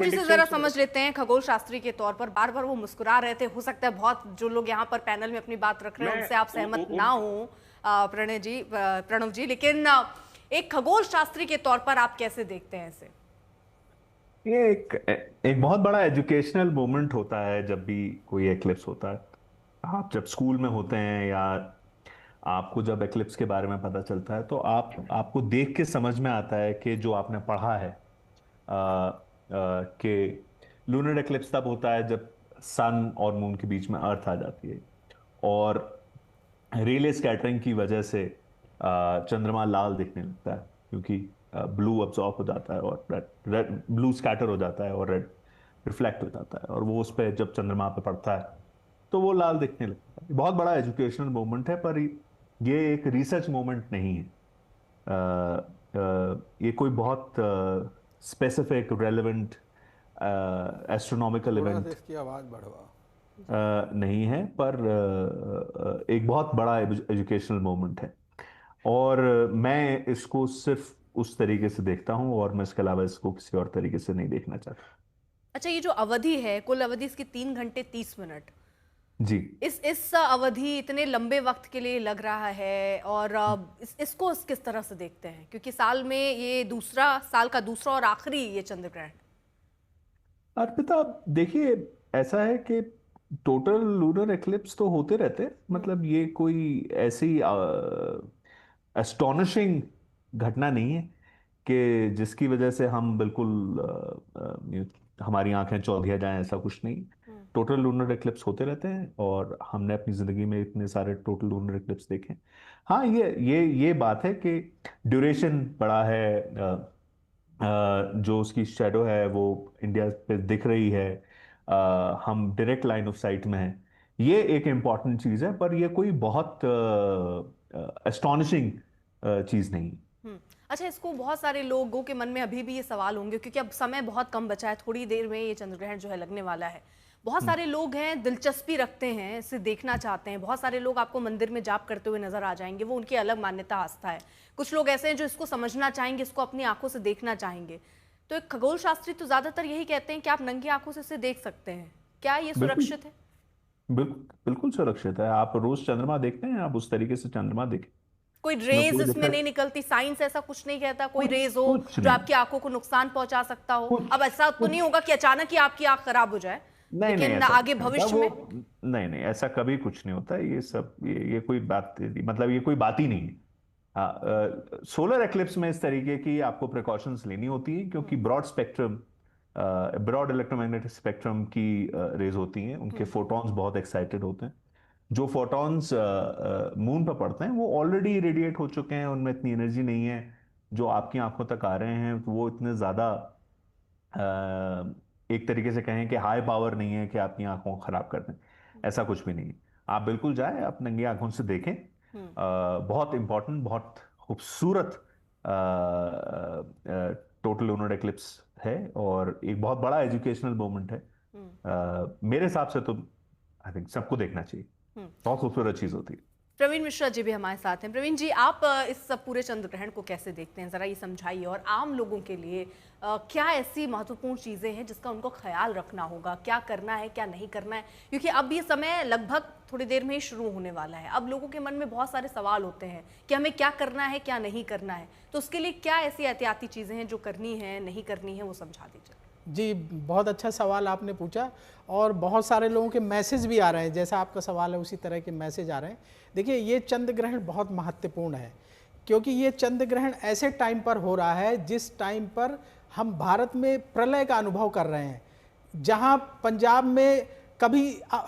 जी से जरा समझ लेते हैं खगोल शास्त्री के तौर पर। बार बार वो मुस्कुरा रहे थे, हो सकता है बहुत जो लोग यहाँ पर पैनल में अपनी बात रख रहे हैं उनसे आप सहमत ना हो प्रणव जी, लेकिन एक खगोल शास्त्री के तौर पर आप कैसे देखते हैं इसे? ये एक बहुत बड़ा एजुकेशनल मोमेंट होता है जब भी कोई एक्लिप्स होता है। आप जब स्कूल में होते हैं या आपको जब एक्लिप्स के बारे में पता चलता है तो आपको देख के समझ में आता है कि जो आपने पढ़ा है कि लूनर एक्लिप्स तब होता है जब सन और मून के बीच में अर्थ आ जाती है और रेले स्कैटरिंग की वजह से चंद्रमा लाल दिखने लगता है, क्योंकि ब्लू अब्सॉर्ब हो जाता है और रेड ब्लू स्कैटर हो जाता है और रेड रिफ्लेक्ट हो जाता है, और वो उस पर जब चंद्रमा पे पड़ता है तो वो लाल दिखने लगता है। बहुत बड़ा एजुकेशनल मोमेंट है, पर ये एक रिसर्च मोमेंट नहीं है। ये कोई बहुत स्पेसिफिक रेलेवेंट एस्ट्रोनॉमिकल थोड़ा सा इवेंट इसकी आवाज़ बढ़वा। नहीं है, पर एक बहुत बड़ा एजुकेशनल मोमेंट है। और मैं इसको सिर्फ उस तरीके से देखता हूं और मैं इसके अलावा इसको किसी और तरीके से नहीं देखना चाहता। अच्छा, ये जो अवधि है, कुल अवधि इसकी 3 घंटे 30 मिनट, जी। इस अवधि इतने लंबे वक्त के लिए लग रहा है, और इसको किस तरह से देखते हैं, क्योंकि साल में ये साल का दूसरा और आखिरी ये चंद्र ग्रहण। अर्पिता, देखिए, ऐसा है कि टोटल लूनर एक्लिप्स तो होते रहते हैं, हम्म। मतलब ये कोई ऐसी एस्टोनिशिंग घटना नहीं है कि जिसकी वजह से हम बिल्कुल हमारी आंखें चौंधिया जाएं, ऐसा कुछ नहीं। हम्म। टोटल लूनर एक्लिप्स होते रहते हैं और हमने अपनी जिंदगी में इतने सारे टोटल लूनर एक्लिप्स देखे हैं। हाँ, ये बात है कि ड्यूरेशन बड़ा है। जो उसकी शेडो है वो इंडिया पे दिख रही है। हम डायरेक्ट लाइन ऑफ साइट में हैं। ये एक इम्पॉर्टेंट चीज है, पर ये कोई बहुत एस्टॉनिशिंग चीज नहीं। अच्छा, इसको बहुत सारे लोगों के मन में अभी भी ये सवाल होंगे, क्योंकि अब समय बहुत कम बचा है, थोड़ी देर में ये चंद्र ग्रहण जो है लगने वाला है। बहुत हम्म। सारे लोग हैं, दिलचस्पी रखते हैं, इसे देखना चाहते हैं। बहुत सारे लोग आपको मंदिर में जाप करते हुए नजर आ जाएंगे, वो उनकी अलग मान्यता आस्था है। कुछ लोग ऐसे हैं जो इसको समझना चाहेंगे, इसको अपनी आंखों से देखना चाहेंगे। तो एक खगोल शास्त्री तो ज्यादातर यही कहते हैं कि आप नंगी आंखों से इसे देख सकते हैं। क्या ये बिल्कुल, सुरक्षित है? बिल्कुल, बिल्कुल सुरक्षित है। आप रोज चंद्रमा देखते हैं, आप उस तरीके से चंद्रमा देखें, कोई उसमें रेज कोई इसमें नहीं दिक्कत। निकलती? साइंस ऐसा कुछ नहीं कहता कोई कुछ रेज हो कुछ जो नहीं, आपकी आंखों को नुकसान पहुंचा सकता हो? कुछ अब ऐसा तो नहीं कुछ होगा कि अचानक ही आपकी आंख खराब हो जाए, नहीं, नहीं, लेकिन ऐसा आगे कुछ नहीं होता भविष्य वो। में। नहीं, नहीं, ऐसा कभी कुछ नहीं होता। ये सब ये कोई बात, मतलब ये कोई बात ही नहीं है। हाँ, सोलर एक्लिप्स में इस तरीके की आपको प्रिकॉशंस लेनी होती है, क्योंकि ब्रॉड इलेक्ट्रोमैग्नेटिक स्पेक्ट्रम की रेज होती हैं, उनके फोटॉन्स बहुत एक्साइटेड होते हैं। जो फोटॉन्स मून पर पड़ते हैं वो ऑलरेडी रेडिएट हो चुके हैं, उनमें इतनी एनर्जी नहीं है। जो आपकी आंखों तक आ रहे हैं वो इतने ज्यादा एक तरीके से कहें कि हाई पावर नहीं है कि आपकी आंखों को खराब कर दें। ऐसा कुछ भी नहीं है। आप बिल्कुल जाएं, आप नंगी आंखों से देखें। हम्म। बहुत इंपॉर्टेंट, बहुत खूबसूरत टोटल लूनर एक्लिप्स है और एक बहुत बड़ा एजुकेशनल मोमेंट है। हम्म। मेरे हिसाब से तो आई थिंक सबको देखना चाहिए। हम्म। बहुत खूबसूरत चीज होती है। प्रवीण मिश्रा जी भी हमारे साथ हैं। प्रवीण जी, आप इस सब पूरे चंद्र ग्रहण को कैसे देखते हैं, जरा ये समझाइए। और आम लोगों के लिए क्या ऐसी महत्वपूर्ण चीजें हैं जिसका उनको ख्याल रखना होगा, क्या करना है क्या नहीं करना है, क्योंकि अब ये समय लगभग थोड़ी देर में ही शुरू होने वाला है। अब लोगों के मन में बहुत सारे सवाल होते हैं कि हमें क्या करना है क्या नहीं करना है। तो उसके लिए क्या ऐसी एहतियाती चीजें हैं जो करनी है नहीं करनी है, वो समझा दीजिए। जी, बहुत अच्छा सवाल आपने पूछा और बहुत सारे लोगों के मैसेज भी आ रहे हैं। जैसा आपका सवाल है उसी तरह के मैसेज आ रहे हैं। देखिए, ये चंद्र ग्रहण बहुत महत्वपूर्ण है, क्योंकि ये चंद्र ग्रहण ऐसे टाइम पर हो रहा है जिस टाइम पर हम भारत में प्रलय का अनुभव कर रहे हैं। जहां पंजाब में कभी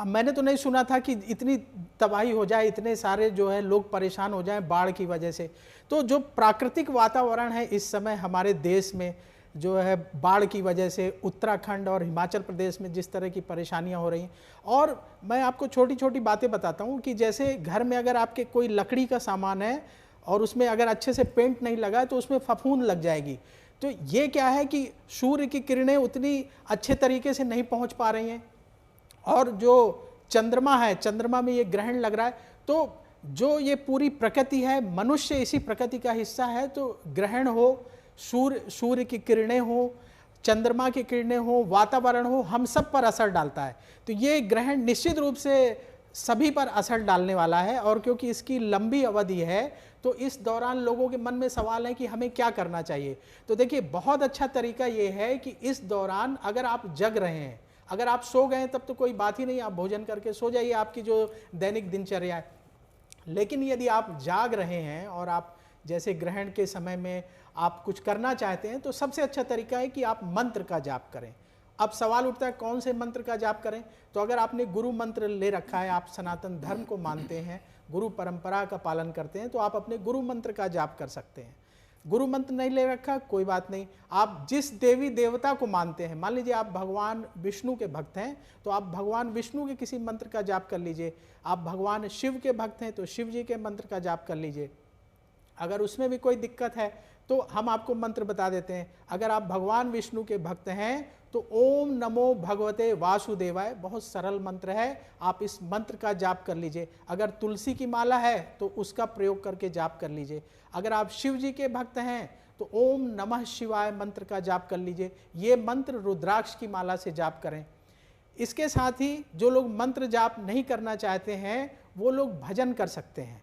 मैंने तो नहीं सुना था कि इतनी तबाही हो जाए, इतने सारे जो है लोग परेशान हो जाएं बाढ़ की वजह से। तो जो प्राकृतिक वातावरण है इस समय हमारे देश में, जो है बाढ़ की वजह से उत्तराखंड और हिमाचल प्रदेश में जिस तरह की परेशानियां हो रही हैं। और मैं आपको छोटी छोटी बातें बताता हूं कि जैसे घर में अगर आपके कोई लकड़ी का सामान है और उसमें अगर अच्छे से पेंट नहीं लगा है तो उसमें फफूंद लग जाएगी। तो ये क्या है कि सूर्य की किरणें उतनी अच्छे तरीके से नहीं पहुंच पा रही हैं। और जो चंद्रमा है, चंद्रमा में ये ग्रहण लग रहा है, तो जो ये पूरी प्रकृति है, मनुष्य इसी प्रकृति का हिस्सा है। तो ग्रहण हो, सूर्य की किरणें हो, चंद्रमा की किरणें हो, वातावरण हो, हम सब पर असर डालता है। तो ये ग्रहण निश्चित रूप से सभी पर असर डालने वाला है, और क्योंकि इसकी लंबी अवधि है तो इस दौरान लोगों के मन में सवाल है कि हमें क्या करना चाहिए। तो देखिए, बहुत अच्छा तरीका ये है कि इस दौरान अगर आप जग रहे हैं, अगर आप सो गए तब तो कोई बात ही नहीं, आप भोजन करके सो जाइए, आपकी जो दैनिक दिनचर्या है। लेकिन यदि आप जाग रहे हैं और आप जैसे ग्रहण के समय में आप कुछ करना चाहते हैं, तो सबसे अच्छा तरीका है कि आप मंत्र का जाप करें। अब सवाल उठता है कौन से मंत्र का जाप करें। तो अगर आपने गुरु मंत्र ले रखा है, आप सनातन धर्म को मानते हैं, गुरु परंपरा का पालन करते हैं, तो आप अपने गुरु मंत्र का जाप कर सकते हैं। गुरु मंत्र नहीं ले रखा, कोई बात नहीं, आप जिस देवी देवता को मानते हैं, मान लीजिए आप भगवान विष्णु के भक्त हैं तो आप भगवान विष्णु के किसी मंत्र का जाप कर लीजिए। आप भगवान शिव के भक्त हैं तो शिव जी के मंत्र का जाप कर लीजिए। अगर उसमें भी कोई दिक्कत है तो हम आपको मंत्र बता देते हैं। अगर आप भगवान विष्णु के भक्त हैं तो ओम नमो भगवते वासुदेवाय, बहुत सरल मंत्र है, आप इस मंत्र का जाप कर लीजिए। अगर तुलसी की माला है तो उसका प्रयोग करके जाप कर लीजिए। अगर आप शिव जी के भक्त हैं तो ओम नमः शिवाय मंत्र का जाप कर लीजिए। ये मंत्र रुद्राक्ष की माला से जाप करें। इसके साथ ही जो लोग मंत्र जाप नहीं करना चाहते हैं वो लोग भजन कर सकते हैं।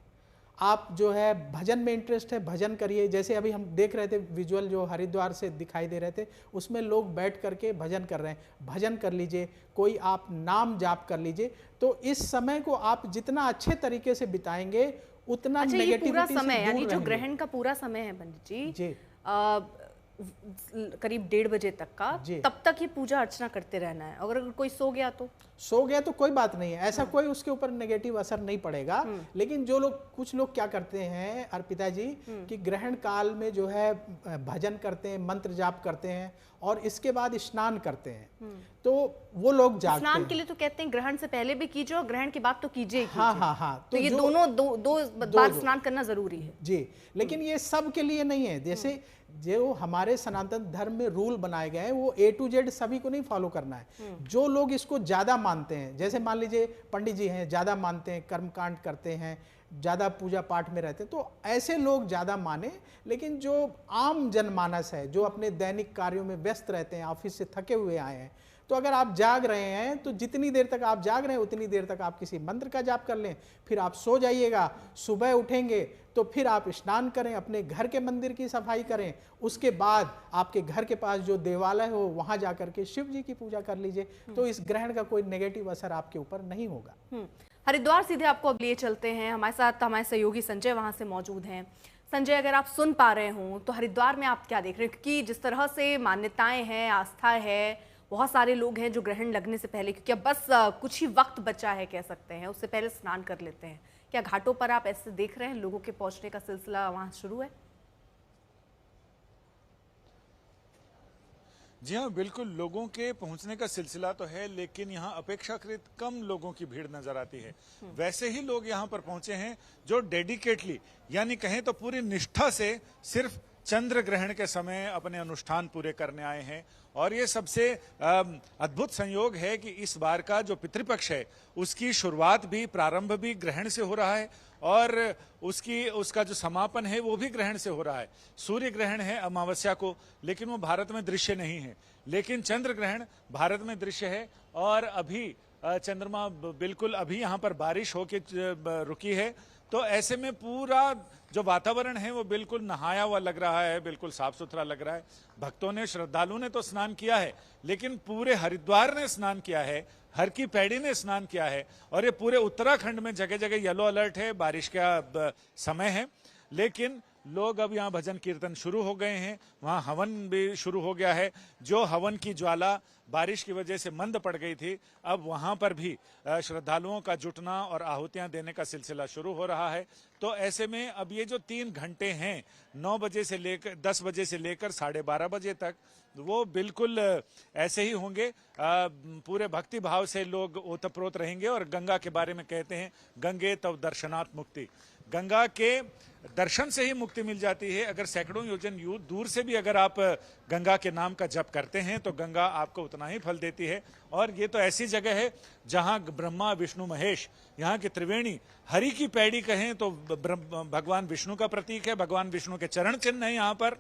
आप जो है भजन में इंटरेस्ट है, भजन करिए। जैसे अभी हम देख रहे थे विजुअल जो हरिद्वार से दिखाई दे रहे थे, उसमें लोग बैठ करके भजन कर रहे हैं, भजन कर लीजिए। कोई आप नाम जाप कर लीजिए। तो इस समय को आप जितना अच्छे तरीके से बिताएंगे उतना अच्छा, ये पूरा नेगेटिविटी समय से यानी दूर जो रहेंगे। ग्रहण का पूरा समय है पंडित जी, जी करीब 1:30 बजे तक का, जी। तब तक ये पूजा अर्चना करते रहना है। अगर कोई सो गया तो सो गया तो कोई बात नहीं है, ऐसा कोई उसके ऊपर नेगेटिव असर नहीं पड़ेगा। लेकिन जो लोग, कुछ लोग क्या करते हैं अर्पिता जी, कि ग्रहण काल में जो है भजन करते हैं, मंत्र जाप करते हैं और इसके बाद स्नान करते हैं, तो वो लोग जागते स्नान हैं। के लिए तो कहते हैं ग्रहण से पहले भी कीजिए और ग्रहण के बाद तो कीजिए ही हाँ कीजिए। हाँ हाँ, तो ये जो- दोनों दो बार स्नान करना जरूरी है जी। लेकिन ये सब के लिए नहीं है। जैसे जो हमारे सनातन धर्म में रूल बनाए गए हैं वो A to Z सभी को नहीं फॉलो करना है। जो लोग इसको ज्यादा मानते हैं, जैसे मान लीजिए पंडित जी हैं, ज्यादा मानते हैं, कर्मकांड करते हैं, ज्यादा पूजा पाठ में रहते हैं, तो ऐसे लोग ज्यादा माने। लेकिन जो आम जनमानस है, जो अपने दैनिक कार्यों में व्यस्त रहते हैं, ऑफिस से थके हुए आए हैं, तो अगर आप जाग रहे हैं तो जितनी देर तक आप जाग रहे हैं उतनी देर तक आप किसी मंत्र का जाप कर लें, फिर आप सो जाइएगा। सुबह उठेंगे तो फिर आप स्नान करें, अपने घर के मंदिर की सफाई करें, उसके बाद आपके घर के पास जो देवालय हो वहां जाकर के शिव जी की पूजा कर लीजिए। तो इस ग्रहण का कोई नेगेटिव असर आपके ऊपर नहीं होगा। हरिद्वार सीधे आपको अब लिए चलते हैं। हमारे साथ हमारे सहयोगी संजय वहां से मौजूद हैं। संजय, अगर आप सुन पा रहे हो तो हरिद्वार में आप क्या देख रहे हैं? क्योंकि जिस तरह से मान्यताएं हैं, आस्था है, बहुत सारे लोग हैं जो ग्रहण लगने से पहले, क्योंकि अब बस कुछ ही वक्त बचा है कह सकते हैं, उससे पहले स्नान कर लेते हैं। क्या घाटों पर आप ऐसे देख रहे हैं लोगों के पहुंचने का सिलसिला वहां शुरू है? जी हाँ, बिल्कुल लोगों के पहुंचने का सिलसिला तो है, लेकिन यहाँ अपेक्षाकृत कम लोगों की भीड़ नजर आती है। वैसे ही लोग यहाँ पर पहुंचे हैं जो डेडिकेटली, यानी कहें तो पूरी निष्ठा से सिर्फ चंद्र ग्रहण के समय अपने अनुष्ठान पूरे करने आए हैं। और ये सबसे अद्भुत संयोग है कि इस बार का जो पितृपक्ष है उसकी शुरुआत भी, प्रारंभ भी ग्रहण से हो रहा है और उसका जो समापन है वो भी ग्रहण से हो रहा है। सूर्य ग्रहण है अमावस्या को, लेकिन वो भारत में दृश्य नहीं है, लेकिन चंद्र ग्रहण भारत में दृश्य है। और अभी चंद्रमा बिल्कुल अभी यहाँ पर बारिश होके रुकी है, तो ऐसे में पूरा जो वातावरण है वो बिल्कुल नहाया हुआ लग रहा है, बिल्कुल साफ सुथरा लग रहा है। भक्तों ने, श्रद्धालुओं ने तो स्नान किया है, लेकिन पूरे हरिद्वार ने स्नान किया है, हर की पैड़ी ने स्नान किया है। और ये पूरे उत्तराखंड में जगह जगह येलो अलर्ट है, बारिश का समय है, लेकिन लोग अब यहाँ भजन कीर्तन शुरू हो गए हैं। वहाँ हवन भी शुरू हो गया है। जो हवन की ज्वाला बारिश की वजह से मंद पड़ गई थी, अब वहाँ पर भी श्रद्धालुओं का जुटना और आहुतियाँ देने का सिलसिला शुरू हो रहा है। तो ऐसे में अब ये जो 3 घंटे हैं, 9 बजे से लेकर 10 बजे से लेकर 12:30 बजे तक, वो बिल्कुल ऐसे ही होंगे। पूरे भक्ति भाव से लोग ओतप्रोत रहेंगे। और गंगा के बारे में कहते हैं, गंगे तव दर्शनात् मुक्ति, गंगा के दर्शन से ही मुक्ति मिल जाती है। अगर सैकड़ों योजन दूर से भी अगर आप गंगा के नाम का जप करते हैं तो गंगा आपको उतना ही फल देती है। और ये तो ऐसी जगह है जहां ब्रह्मा विष्णु महेश, यहाँ की त्रिवेणी, हरि की पैड़ी कहें तो भगवान विष्णु का प्रतीक है, भगवान विष्णु के चरण चिन्ह है यहाँ पर।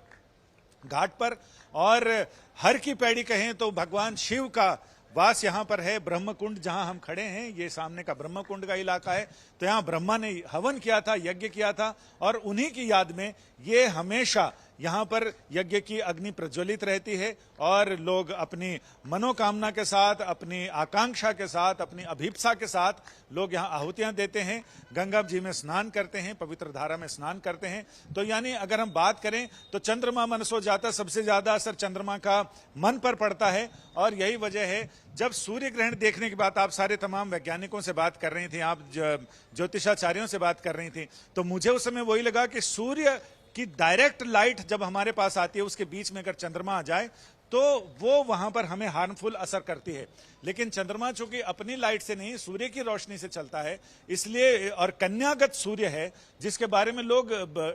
घाट पर। और हर की पैड़ी कहें तो भगवान शिव का वास यहाँ पर है। ब्रह्म कुंड जहाँ हम खड़े हैं, ये सामने का ब्रह्म कुंड का इलाका है। तो यहाँ ब्रह्मा ने हवन किया था, यज्ञ किया था, और उन्हीं की याद में ये हमेशा यहाँ पर यज्ञ की अग्नि प्रज्वलित रहती है और लोग अपनी मनोकामना के साथ, अपनी आकांक्षा के साथ, अपनी अभिप्सा के साथ लोग यहाँ आहुतियां देते हैं, गंगा जी में स्नान करते हैं, पवित्र धारा में स्नान करते हैं। तो यानी अगर हम बात करें तो चंद्रमा मनसो जाता, सबसे ज्यादा असर चंद्रमा का मन पर पड़ता है। और यही वजह है, जब सूर्य ग्रहण देखने की बात, आप सारे तमाम वैज्ञानिकों से बात कर रही थी, आप ज्योतिषाचार्यों से बात कर रही थी, तो मुझे उस समय वही लगा कि सूर्य कि डायरेक्ट लाइट जब हमारे पास आती है, उसके बीच में अगर चंद्रमा आ जाए तो वो वहां पर हमें हार्मफुल असर करती है। लेकिन चंद्रमा चूंकि अपनी लाइट से नहीं, सूर्य की रोशनी से चलता है, इसलिए, और कन्यागत सूर्य है, जिसके बारे में लोग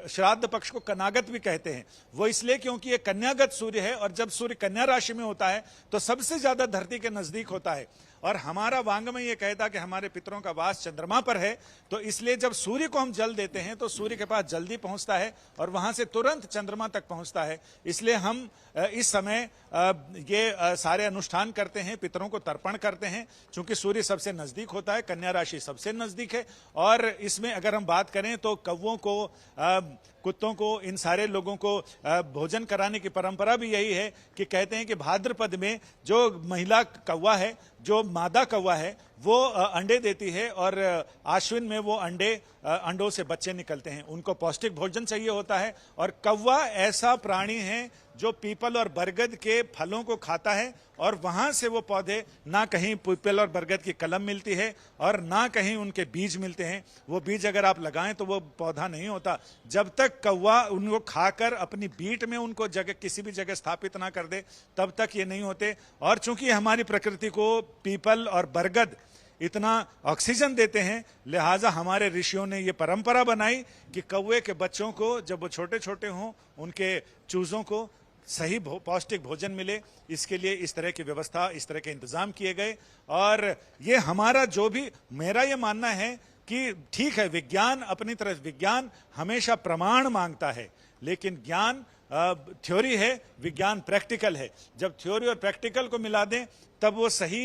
श्राद्ध पक्ष को कनागत भी कहते हैं, वो इसलिए क्योंकि ये कन्यागत सूर्य है। और जब सूर्य कन्या राशि में होता है तो सबसे ज्यादा धरती के नजदीक होता है। और हमारा वांग में ये कहता कि हमारे पितरों का वास चंद्रमा पर है, तो इसलिए जब सूर्य को हम जल देते हैं तो सूर्य के पास जल्दी पहुंचता है और वहां से तुरंत चंद्रमा तक पहुंचता है। इसलिए हम इस समय ये सारे अनुष्ठान करते हैं, पितरों को तर्पण करते हैं, चूंकि सूर्य सबसे नजदीक होता है, कन्या राशि सबसे नजदीक है। और इसमें अगर हम बात करें तो कौवों को, कुत्तों को, इन सारे लोगों को भोजन कराने की परंपरा भी यही है कि कहते हैं कि भाद्रपद में जो महिला कौवा है, जो मादा कौवा है, वो अंडे देती है और आश्विन में वो अंडों से बच्चे निकलते हैं। उनको पौष्टिक भोजन चाहिए होता है। और कौवा ऐसा प्राणी है जो पीपल और बरगद के फलों को खाता है, और वहां से वो पौधे, ना कहीं पीपल और बरगद की कलम मिलती है और ना कहीं उनके बीज मिलते हैं। वो बीज अगर आप लगाएं तो वो पौधा नहीं होता जब तक कौवा उनको खाकर अपनी बीट में उनको जगह, किसी भी जगह स्थापित ना कर दे, तब तक ये नहीं होते। और चूंकि हमारी प्रकृति को पीपल और बरगद इतना ऑक्सीजन देते हैं, लिहाजा हमारे ऋषियों ने ये परंपरा बनाई कि कौवे के बच्चों को जब वो छोटे छोटे हों, उनके चूजों को सही पौष्टिक भोजन मिले, इसके लिए इस तरह की व्यवस्था, इस तरह के इंतजाम किए गए। और ये हमारा जो भी, मेरा ये मानना है कि ठीक है, विज्ञान अपनी तरफ, विज्ञान हमेशा प्रमाण मांगता है, लेकिन ज्ञान थ्योरी है, विज्ञान प्रैक्टिकल है। जब थ्योरी और प्रैक्टिकल को मिला दें तब वो सही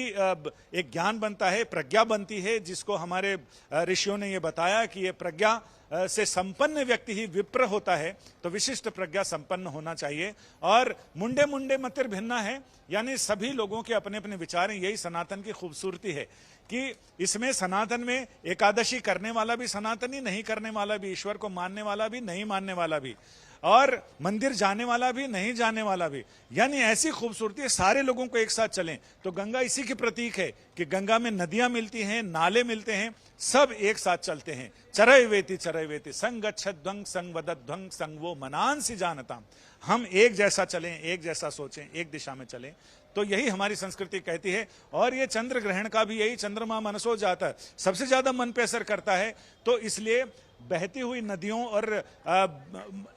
एक ज्ञान बनता है, प्रज्ञा बनती है, जिसको हमारे ऋषियों ने ये बताया कि ये प्रज्ञा से संपन्न व्यक्ति ही विप्र होता है। तो विशिष्ट प्रज्ञा संपन्न होना चाहिए। और मुंडे मुंडे मतिर भिन्ना है, यानी सभी लोगों के अपने अपने विचार हैं। यही सनातन की खूबसूरती है कि इसमें सनातन में एकादशी करने वाला भी सनातनी, नहीं करने वाला भी, ईश्वर को मानने वाला भी, नहीं मानने वाला भी, और मंदिर जाने वाला भी, नहीं जाने वाला भी, यानी ऐसी खूबसूरती है, सारे लोगों को एक साथ चलें। तो गंगा इसी की प्रतीक है कि गंगा में नदियां मिलती हैं, नाले मिलते हैं, सब एक साथ चलते हैं। चरय वेति संग गच्छध्वं संग वदध्वं संग वो मनांसि जानताम। हम एक जैसा चलें, एक जैसा सोचें, एक दिशा में चलें। तो यही हमारी संस्कृति कहती है। और ये चंद्र ग्रहण का भी यही, चंद्रमा मनसो जाता है, सबसे ज्यादा मन पे असर करता है। तो इसलिए बहती हुई नदियों और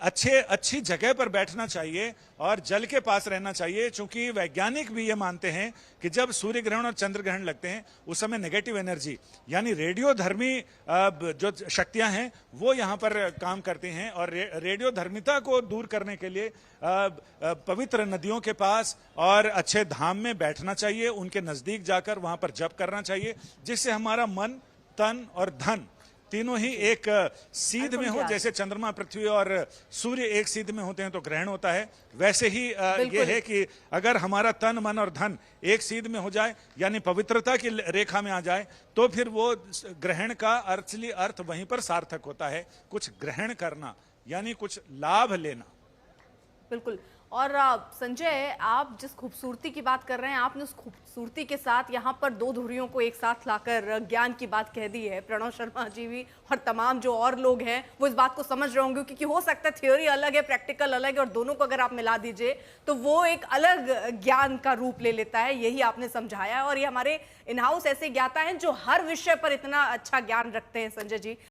अच्छी जगह पर बैठना चाहिए और जल के पास रहना चाहिए, क्योंकि वैज्ञानिक भी ये मानते हैं कि जब सूर्य ग्रहण और चंद्र ग्रहण लगते हैं उस समय नेगेटिव एनर्जी, यानी रेडियोधर्मी जो शक्तियां हैं वो यहाँ पर काम करती हैं। और रेडियोधर्मिता को दूर करने के लिए पवित्र नदियों के पास और अच्छे धाम में बैठना चाहिए, उनके नजदीक जाकर वहां पर जप करना चाहिए, जिससे हमारा मन, तन और धन तीनों ही एक सीध में हो। जैसे चंद्रमा, पृथ्वी और सूर्य एक सीध में होते हैं तो ग्रहण होता है, वैसे ही ये है कि अगर हमारा तन, मन और धन एक सीध में हो जाए, यानी पवित्रता की रेखा में आ जाए, तो फिर वो ग्रहण का असली अर्थ वहीं पर सार्थक होता है। कुछ ग्रहण करना यानी कुछ लाभ लेना। बिल्कुल। और संजय, आप जिस खूबसूरती की बात कर रहे हैं, आपने उस खूबसूरती के साथ यहाँ पर दो धुरियों को एक साथ लाकर ज्ञान की बात कह दी है। प्रणव शर्मा जी भी और तमाम जो और लोग हैं वो इस बात को समझ रहे होंगे, क्योंकि हो सकता है थ्योरी अलग है, प्रैक्टिकल अलग है, और दोनों को अगर आप मिला दीजिए तो वो एक अलग ज्ञान का रूप ले लेता है। यही आपने समझाया। और ये हमारे इन हाउस ऐसे ज्ञाता हैं जो हर विषय पर इतना अच्छा ज्ञान रखते हैं, संजय जी।